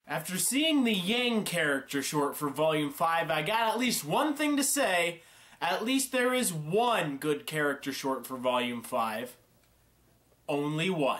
After seeing the Yang character short for Volume 5, I got at least one thing to say. At least there is one good character short for Volume 5. Only one.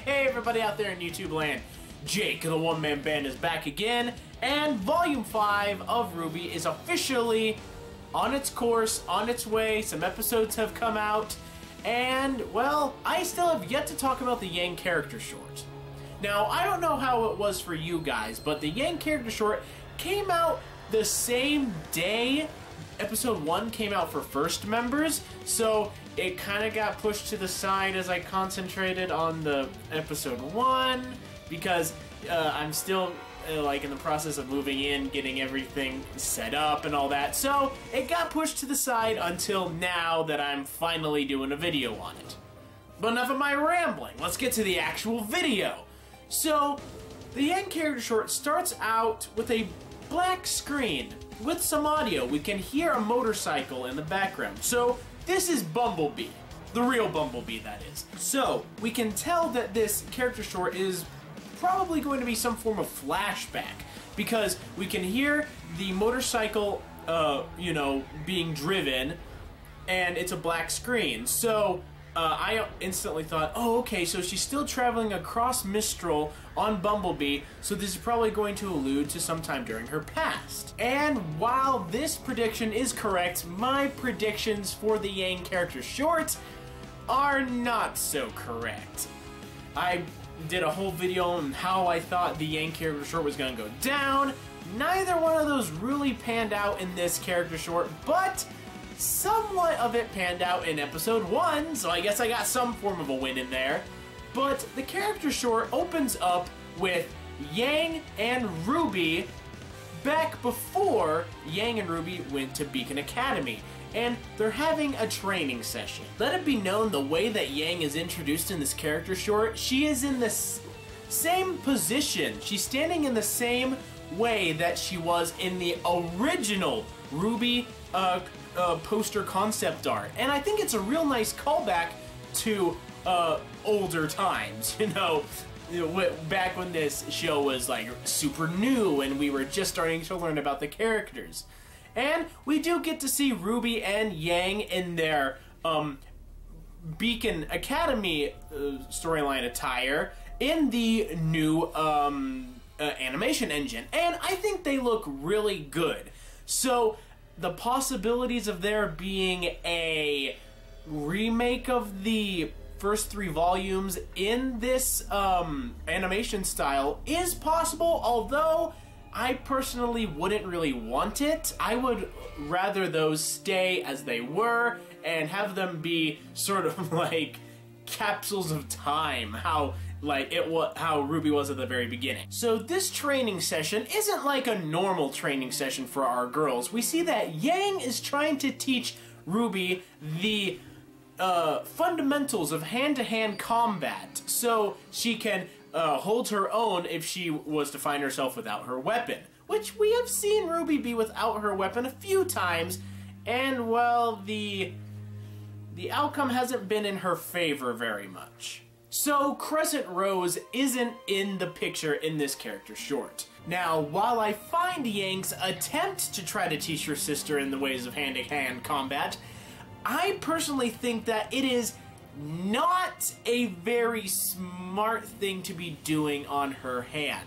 Hey, everybody out there in YouTube land. Jake of the OneManBand is back again, and Volume 5 of RWBY is officially on its course, on its way. Some episodes have come out, and, well, I still have yet to talk about the Yang character short. Now, I don't know how it was for you guys, but the Yang character short came out the same day Episode 1 came out for first members, so it kind of got pushed to the side as I concentrated on the Episode 1, because I'm still like in the process of moving in, getting everything set up and all that, so it got pushed to the side until now that I'm finally doing a video on it. But enough of my rambling, let's get to the actual video. So, the Yang character short starts out with a black screen with some audio. We can hear a motorcycle in the background. So, this is Bumblebee. The real Bumblebee, that is. So, we can tell that this character short is probably going to be some form of flashback, because we can hear the motorcycle, you know, being driven, and it's a black screen. So, I instantly thought, oh, okay, so she's still traveling across Mistral on Bumblebee, so this is probably going to allude to sometime during her past. And while this prediction is correct, my predictions for the Yang character short are not so correct. I did a whole video on how I thought the Yang character short was going to go down. Neither one of those really panned out in this character short, but somewhat of it panned out in Episode 1, so I guess I got some form of a win in there. But the character short opens up with Yang and RWBY back before Yang and RWBY went to Beacon Academy, and they're having a training session. Let it be known, the way that Yang is introduced in this character short, she is in the same position. She's standing in the same way that she was in the original RWBY poster concept art, and I think it's a real nice callback to older times, you know, back when this show was like super new and we were just starting to learn about the characters. And we do get to see RWBY and Yang in their Beacon Academy storyline attire in the new animation engine, and I think they look really good. So the possibilities of there being a remake of the first 3 volumes in this animation style is possible, although I personally wouldn't really want it. I would rather those stay as they were and have them be sort of like capsules of time, how RWBY was at the very beginning. So this training session isn't like a normal training session for our girls. We see that Yang is trying to teach RWBY the fundamentals of hand-to-hand combat, so she can hold her own if she was to find herself without her weapon, which we have seen RWBY be without her weapon a few times, and well, the outcome hasn't been in her favor very much. So Crescent Rose isn't in the picture in this character short. Now, while I find Yang's attempt to try to teach her sister in the ways of hand-to-hand combat, I personally think that it is not a very smart thing to be doing on her hand.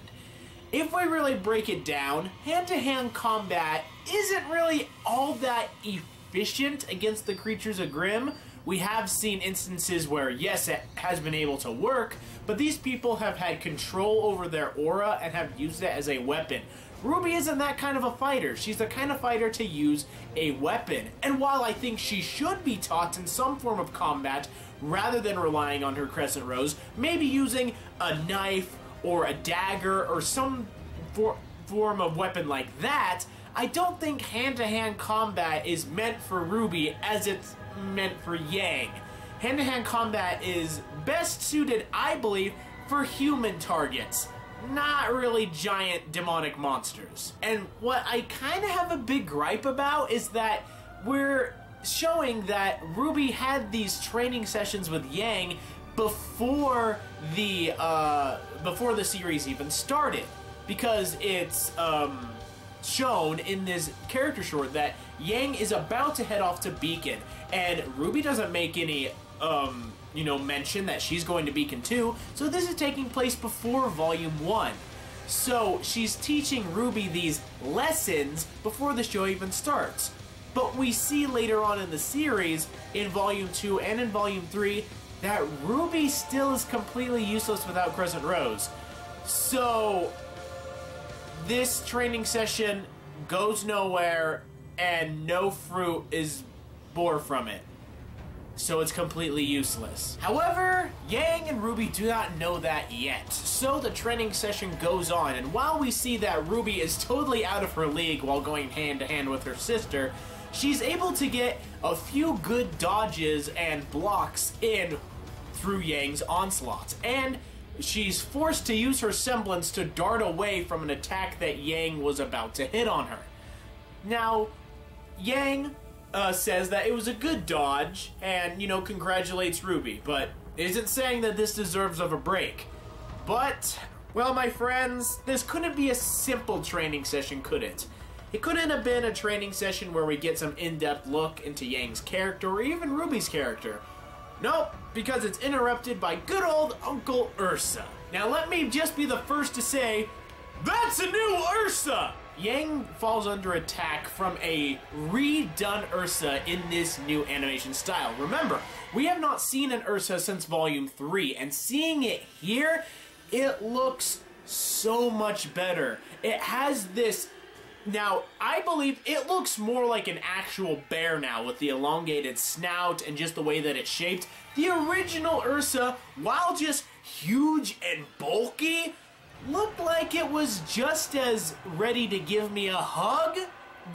If we really break it down, hand-to-hand combat isn't really all that efficient against the creatures of Grimm. We have seen instances where, yes, it has been able to work, but these people have had control over their aura and have used it as a weapon. RWBY isn't that kind of a fighter. She's the kind of fighter to use a weapon. And while I think she should be taught in some form of combat, rather than relying on her Crescent Rose, maybe using a knife or a dagger or some form of weapon like that, I don't think hand-to-hand combat is meant for RWBY as it's meant for Yang. Hand-to-hand combat is best suited, I believe, for human targets, not really giant demonic monsters. And what I kind of have a big gripe about is that we're showing that RWBY had these training sessions with Yang before the series even started, because it's shown in this character short that Yang is about to head off to Beacon, and RWBY doesn't make any mention that she's going to Beacon too, so this is taking place before Volume 1. So she's teaching RWBY these lessons before the show even starts. But we see later on in the series, in Volume 2 and in Volume 3, that RWBY still is completely useless without Crescent Rose. So this training session goes nowhere, and no fruit is bore from it. So it's completely useless. However, Yang and RWBY do not know that yet. So the training session goes on, and while we see that RWBY is totally out of her league while going hand to hand with her sister, she's able to get a few good dodges and blocks in through Yang's onslaughts, and she's forced to use her semblance to dart away from an attack that Yang was about to hit on her. Now, Yang says that it was a good dodge and, congratulates RWBY, but isn't saying that this deserves of a break. But, well, my friends, this couldn't be a simple training session, could it? It couldn't have been a training session where we get some in-depth look into Yang's character or even RWBY's character. Nope, because it's interrupted by good old Uncle Ursa. Now let me just be the first to say, that's a new Ursa! Yang falls under attack from a redone Ursa in this new animation style. Remember, we have not seen an Ursa since Volume 3, and seeing it here, it looks so much better. It has this... Now, I believe it looks more like an actual bear now with the elongated snout and just the way that it's shaped. The original Ursa, while just huge and bulky, looked like it was just as ready to give me a hug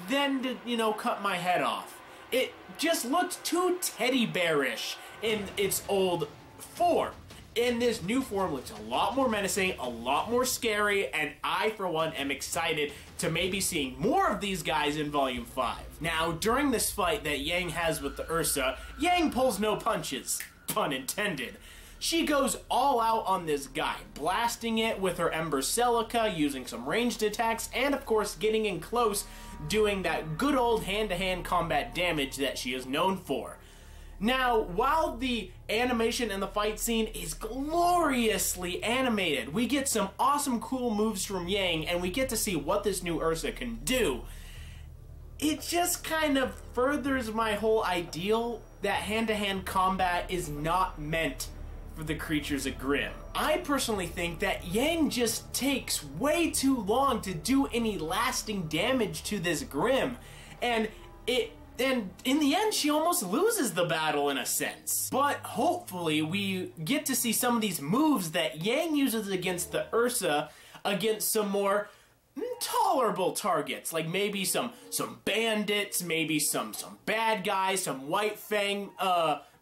than to, cut my head off. It just looked too teddy bearish in its old form. In this new form, looks a lot more menacing, a lot more scary, and I, for one, am excited to maybe seeing more of these guys in Volume 5. Now, during this fight that Yang has with the Ursa, Yang pulls no punches, pun intended. She goes all out on this guy, blasting it with her Ember Celica, using some ranged attacks, and of course getting in close, doing that good old hand-to-hand combat damage that she is known for. Now, while the animation and the fight scene is gloriously animated, we get some awesome cool moves from Yang, and we get to see what this new Ursa can do. It just kind of furthers my whole ideal that hand-to-hand combat is not meant for the creatures of Grimm. I personally think that Yang just takes way too long to do any lasting damage to this Grimm, and in the end, she almost loses the battle in a sense. But hopefully we get to see some of these moves that Yang uses against the Ursa against some more tolerable targets, like maybe some bandits, maybe some bad guys, some White Fang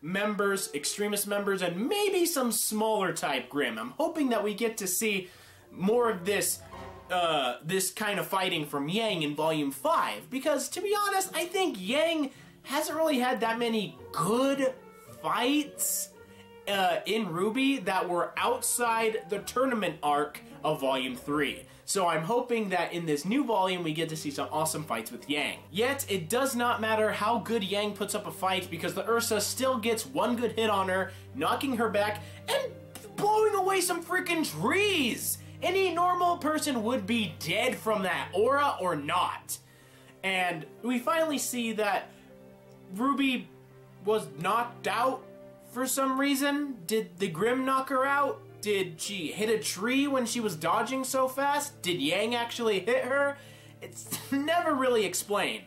members, extremist members, and maybe some smaller type Grimm. I'm hoping that we get to see more of this kind of fighting from Yang in Volume 5, because to be honest, I think Yang hasn't really had that many good fights in RWBY that were outside the tournament arc of Volume 3. So I'm hoping that in this new volume we get to see some awesome fights with Yang. Yet, it does not matter how good Yang puts up a fight, because the Ursa still gets one good hit on her, knocking her back, and blowing away some freaking trees! Any normal person would be dead from that aura or not. And we finally see that RWBY was knocked out for some reason. Did the Grimm knock her out? Did she hit a tree when she was dodging so fast? Did Yang actually hit her? It's never really explained.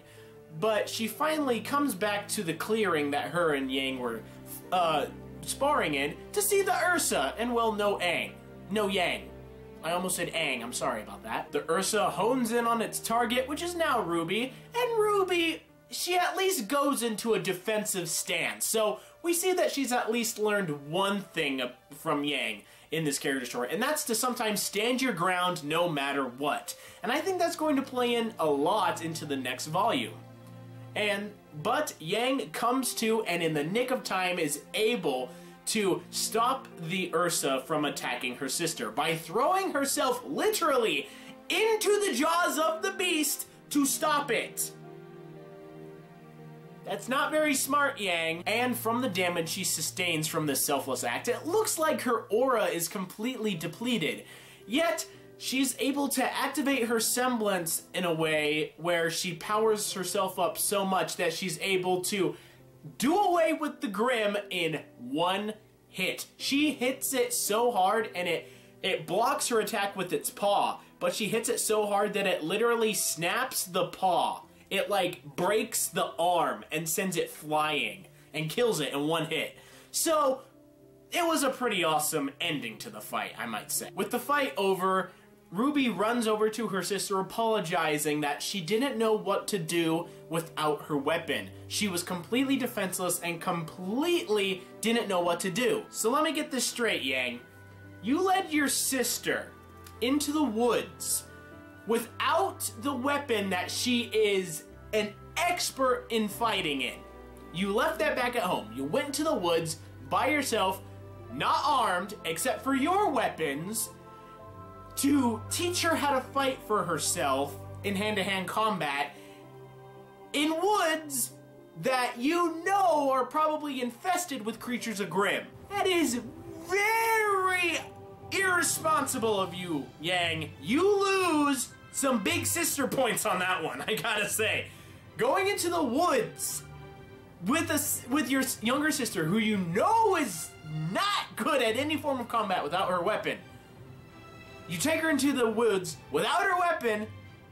But she finally comes back to the clearing that her and Yang were sparring in to see the Ursa and, well, no Yang. I almost said Aang, I'm sorry about that. The Ursa hones in on its target, which is now RWBY, and RWBY, she at least goes into a defensive stance. So we see that she's at least learned one thing from Yang in this character short, and that's to sometimes stand your ground no matter what. And I think that's going to play in a lot into the next volume. But Yang comes to, and in the nick of time is able to stop the Ursa from attacking her sister by throwing herself literally into the jaws of the beast to stop it. That's not very smart, Yang. And from the damage she sustains from this selfless act, it looks like her aura is completely depleted. Yet, she's able to activate her semblance in a way where she powers herself up so much that she's able to do away with the Grimm in one hit. She hits it so hard, and it blocks her attack with its paw, but she hits it so hard that it literally snaps the paw. It, like, breaks the arm and sends it flying and kills it in one hit. So, it was a pretty awesome ending to the fight, I might say. With the fight over, RWBY runs over to her sister apologizing that she didn't know what to do without her weapon. She was completely defenseless and completely didn't know what to do. So let me get this straight, Yang. You led your sister into the woods without the weapon that she is an expert in fighting in. You left that back at home. You went into the woods by yourself, not armed, except for your weapons, to teach her how to fight for herself in hand-to-hand combat in woods that you know are probably infested with creatures of Grimm. That is very irresponsible of you, Yang. You lose some big sister points on that one, I gotta say. Going into the woods with your younger sister, who you know is not good at any form of combat without her weapon. You take her into the woods without her weapon.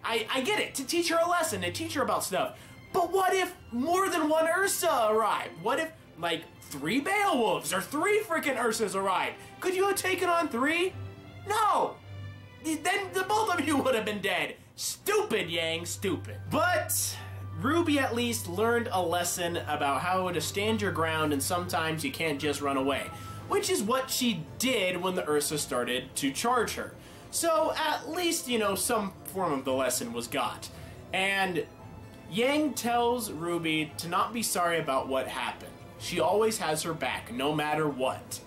I get it, to teach her a lesson, to teach her about stuff. But what if more than one Ursa arrived? What if, like, 3 Beowulfs or 3 freaking Ursas arrived? Could you have taken on 3? No! Then the both of you would have been dead. Stupid, Yang, stupid. But RWBY at least learned a lesson about how to stand your ground, and sometimes you can't just run away. Which is what she did when the Ursa started to charge her. So at least, you know, some form of the lesson was got. And Yang tells RWBY to not be sorry about what happened. She always has her back, no matter what.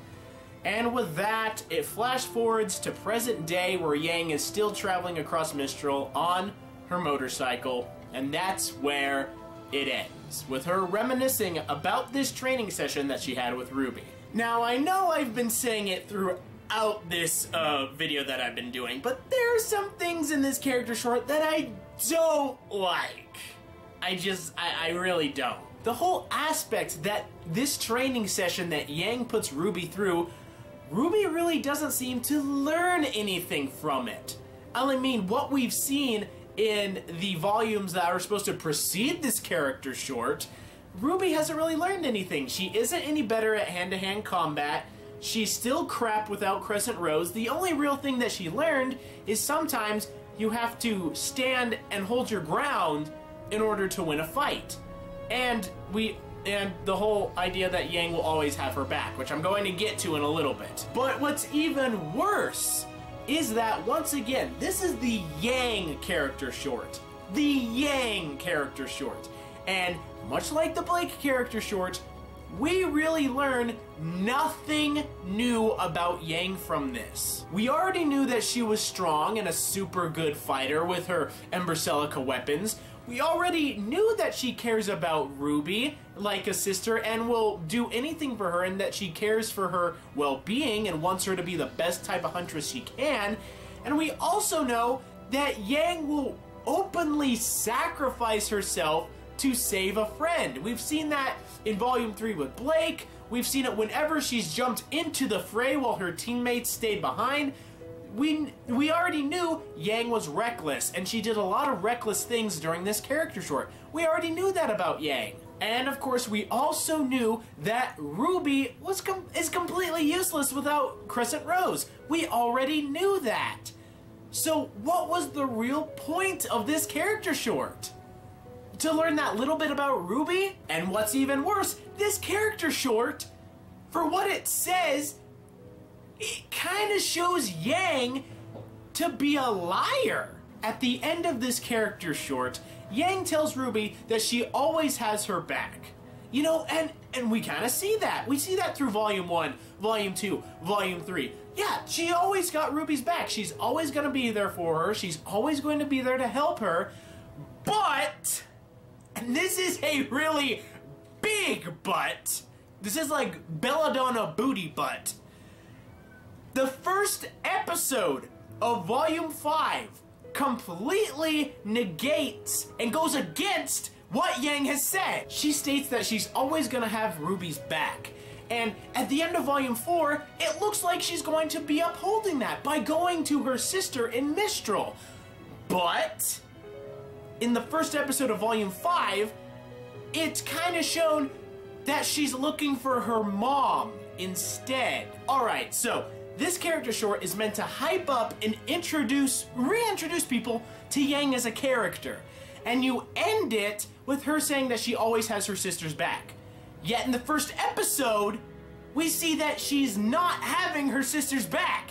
And with that, it flash forwards to present day, where Yang is still traveling across Mistral on her motorcycle, and that's where it ends, with her reminiscing about this training session that she had with RWBY. Now, I know I've been saying it throughout this video that I've been doing, but there are some things in this character short that I don't like. I really don't. The whole aspect that this training session that Yang puts RWBY through, RWBY really doesn't seem to learn anything from it. I mean, what we've seen in the volumes that are supposed to precede this character short, RWBY hasn't really learned anything. She isn't any better at hand-to-hand combat. She's still crap without Crescent Rose. The only real thing that she learned is sometimes you have to stand and hold your ground in order to win a fight. And the whole idea that Yang will always have her back, which I'm going to get to in a little bit. But what's even worse is that, once again, this is the Yang character short. The Yang character short. And much like the Blake character short, we really learn nothing new about Yang from this. We already knew that she was strong and a super good fighter with her Ember Celica weapons. We already knew that she cares about RWBY like a sister and will do anything for her, and that she cares for her well-being and wants her to be the best type of huntress she can. And we also know that Yang will openly sacrifice herself to save a friend. We've seen that in Volume 3 with Blake. We've seen it whenever she's jumped into the fray while her teammates stayed behind. We already knew Yang was reckless, and she did a lot of reckless things during this character short. We already knew that about Yang. And of course, we also knew that RWBY is completely useless without Crescent Rose. We already knew that. So what was the real point of this character short? To learn that little bit about RWBY? And what's even worse, this character short, for what it says, it kind of shows Yang to be a liar. At the end of this character short, Yang tells RWBY that she always has her back. You know, and we kind of see that. We see that through Volume 1, Volume 2, Volume 3. Yeah, she always got RWBY's back. She's always going to be there for her. She's always going to be there to help her. But, and this is a really big but, this is like belladonna booty butt. The first episode of Volume 5 completely negates and goes against what Yang has said. She states that she's always gonna have RWBY's back. And at the end of Volume 4, it looks like she's going to be upholding that by going to her sister in Mistral. But in the first episode of Volume 5, it's kind of shown that she's looking for her mom instead. Alright, so this character short is meant to hype up and reintroduce people to Yang as a character. And you end it with her saying that she always has her sister's back. Yet in the first episode, we see that she's not having her sister's back.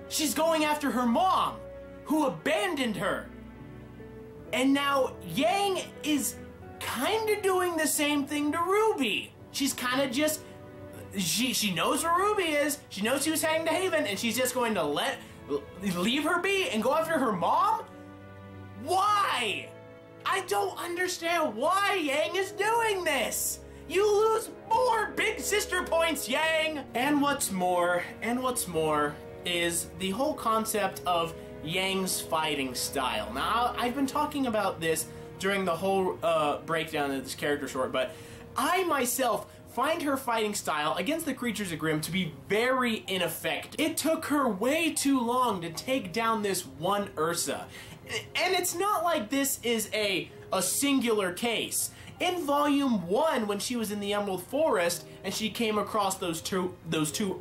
She's going after her mom, who abandoned her. And now Yang is kind of doing the same thing to RWBY. She's kind of just... She knows where RWBY is, she knows she was heading to Haven, and she's just going to leave her be and go after her mom? Why? I don't understand why Yang is doing this. You lose more big sister points, Yang. And what's more is the whole concept of Yang's fighting style. Now, I've been talking about this during the whole breakdown of this character short, but I myself find her fighting style against the creatures of Grimm to be very ineffective. It took her way too long to take down this one Ursa. And it's not like this is a singular case. In Volume 1, when she was in the Emerald Forest and she came across those two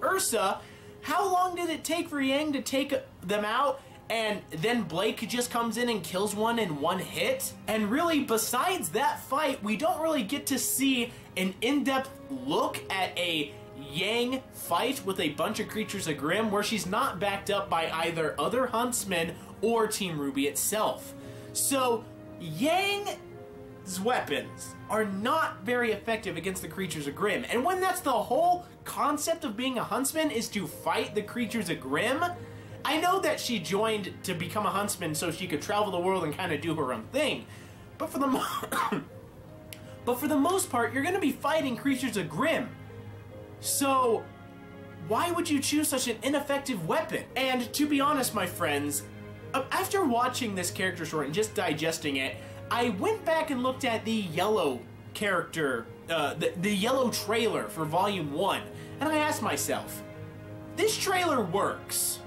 Ursa, how long did it take for Yang to take them out? And then Blake just comes in and kills one in one hit? And really, besides that fight, we don't really get to see an in-depth look at a Yang fight with a bunch of creatures of Grimm where she's not backed up by either other huntsmen or Team RWBY itself. So, Yang's weapons are not very effective against the creatures of Grimm. And when that's the whole concept of being a huntsman is to fight the creatures of Grimm, I know that she joined to become a huntsman so she could travel the world and kind of do her own thing. But for the most part, you're going to be fighting creatures of Grimm. So, why would you choose such an ineffective weapon? And to be honest, my friends, after watching this character short and just digesting it, I went back and looked at the yellow character, the yellow trailer for Volume 1, and I asked myself, this trailer works.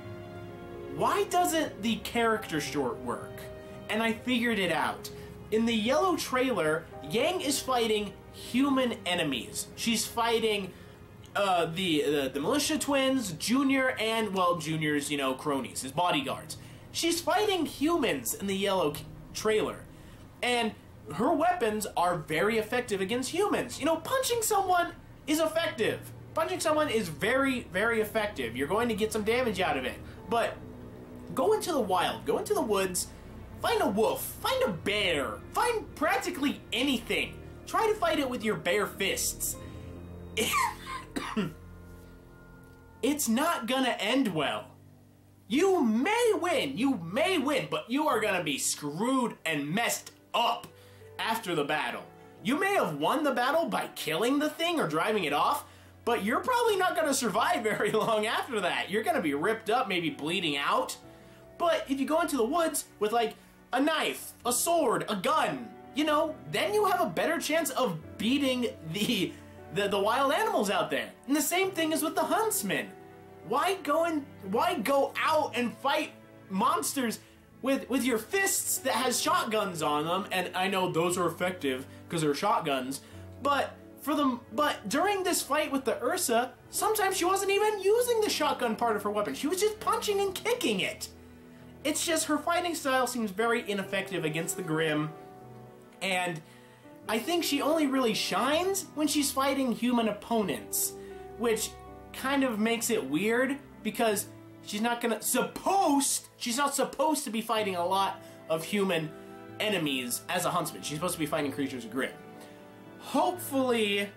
Why doesn't the character short work? And I figured it out. In the yellow trailer, Yang is fighting human enemies. She's fighting the militia twins, Junior, and, well, Junior's, you know, cronies, his bodyguards. She's fighting humans in the yellow trailer. And her weapons are very effective against humans. You know, punching someone is effective. Punching someone is very, very effective. You're going to get some damage out of it. But go into the wild, go into the woods, find a wolf, find a bear, find practically anything. Try to fight it with your bare fists. It's not gonna end well. You may win, but you are gonna be screwed and messed up after the battle. You may have won the battle by killing the thing or driving it off, but you're probably not gonna survive very long after that. You're gonna be ripped up, maybe bleeding out. But if you go into the woods with, like, a knife, a sword, a gun, you know, then you have a better chance of beating the wild animals out there. And the same thing is with the huntsmen. Why go out and fight monsters with your fists that has shotguns on them? And I know those are effective because they're shotguns, But during this fight with the Ursa, sometimes she wasn't even using the shotgun part of her weapon. She was just punching and kicking it. It's just her fighting style seems very ineffective against the Grimm, and I think she only really shines when she's fighting human opponents, which kind of makes it weird because she's not supposed to be fighting a lot of human enemies as a huntsman. She's supposed to be fighting creatures of Grimm. Hopefully,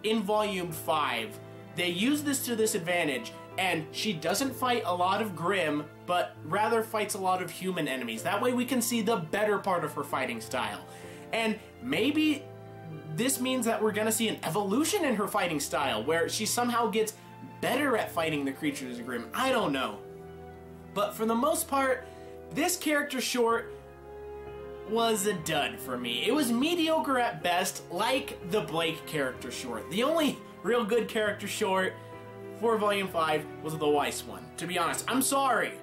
in Volume 5, they use this to this advantage, and she doesn't fight a lot of Grimm, but rather fights a lot of human enemies. That way we can see the better part of her fighting style. And maybe this means that we're gonna see an evolution in her fighting style, where she somehow gets better at fighting the creatures of Grimm. I don't know. But for the most part, this character short was a dud for me. It was mediocre at best, like the Blake character short. The only real good character short for Volume 5 was the Weiss one. To be honest, I'm sorry.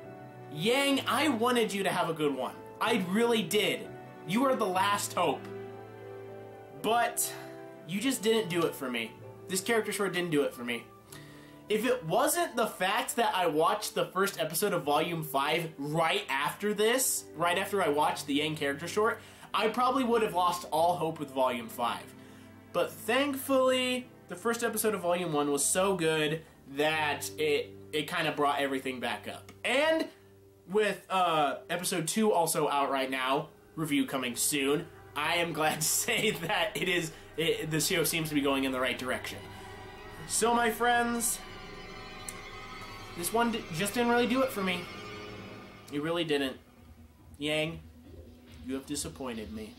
Yang, I wanted you to have a good one. I really did. You are the last hope. But you just didn't do it for me. This character short didn't do it for me. If it wasn't the fact that I watched the first episode of Volume 5 right after this, right after I watched the Yang character short, I probably would have lost all hope with Volume 5. But thankfully, the first episode of Volume 1 was so good that it kind of brought everything back up. And with Episode 2 also out right now, review coming soon, I am glad to say that the show seems to be going in the right direction. So my friends, this one just didn't really do it for me. It really didn't. Yang, you have disappointed me.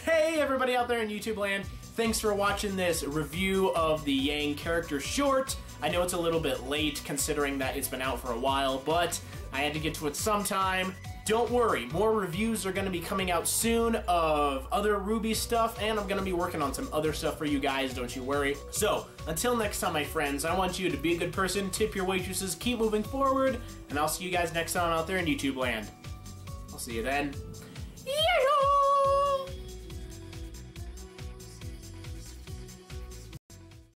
Hey everybody out there in YouTube land, thanks for watching this review of the Yang character short. I know it's a little bit late considering that it's been out for a while, but I had to get to it sometime. Don't worry, more reviews are going to be coming out soon of other RWBY stuff, and I'm going to be working on some other stuff for you guys, don't you worry. So, until next time, my friends, I want you to be a good person, tip your waitresses, keep moving forward, and I'll see you guys next time out there in YouTube land. I'll see you then.